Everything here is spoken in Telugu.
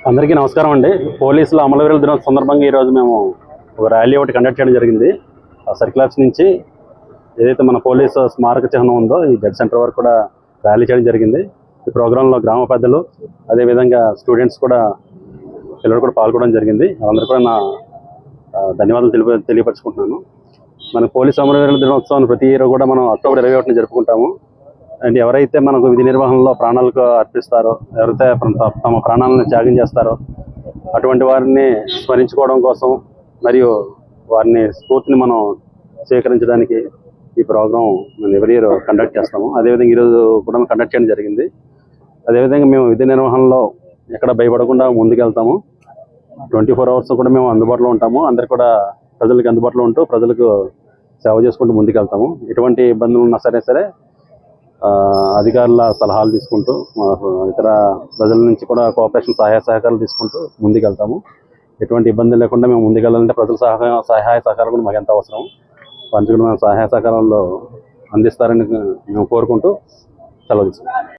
అందరికీ నమస్కారం అండి. పోలీసుల అమరవీరుల దినోత్సవం సందర్భంగా ఈరోజు మేము ఒక ర్యాలీ ఒకటి కండక్ట్ చేయడం జరిగింది. సర్కిల్ ఆఫీస్ నుంచి ఏదైతే మన పోలీసు స్మారక చిహ్నం ఉందో ఈ జెడ్ సెంటర్ వరకు కూడా ర్యాలీ చేయడం జరిగింది. ఈ ప్రోగ్రాంలో గ్రామ పెద్దలు అదేవిధంగా స్టూడెంట్స్ కూడా పిల్లలు కూడా పాల్గొనడం జరిగింది. వాళ్ళందరూ కూడా నా ధన్యవాదాలు తెలియపరచుకుంటున్నాను. మన పోలీసు అమరవీరుల దినోత్సవాన్ని ప్రతి ఇయర్ కూడా మనం అక్టోబర్ 21న జరుపుకుంటాము. అండ్ ఎవరైతే మనకు విధి నిర్వహణలో ప్రాణాలకు అర్పిస్తారో, ఎవరైతే తమ ప్రాణాలను త్యాగం చేస్తారో అటువంటి వారిని స్మరించుకోవడం కోసం మరియు వారిని స్ఫూర్తిని మనం స్వీకరించడానికి ఈ ప్రోగ్రాం మనం ఎవరి ఇయర్ కండక్ట్ చేస్తాము. అదేవిధంగా ఈరోజు కూడా కండక్ట్ చేయడం జరిగింది. అదేవిధంగా మేము విధి నిర్వహణలో ఎక్కడ భయపడకుండా ముందుకెళ్తాము. 24 hours కూడా మేము అందుబాటులో ఉంటాము. అందరు కూడా ప్రజలకు అందుబాటులో ఉంటూ ప్రజలకు సేవ చేసుకుంటూ ముందుకెళ్తాము. ఎటువంటి ఇబ్బందులు ఉన్నా సరే అధికారుల సలహాలు తీసుకుంటూ ఇతర ప్రజల నుంచి కూడా కోఆపరేషన్ సహాయ సహకారాలు తీసుకుంటూ ముందుకెళ్తాము. ఎటువంటి ఇబ్బంది లేకుండా మేము ముందుకెళ్ళాలంటే ప్రజల సహాయ సహకారం కూడా మాకు ఎంత అవసరం, పంచుకున్న సహాయ సహకారాల్లో అందిస్తారని మేము కోరుకుంటూ సెలవు తీసుకుంటాం.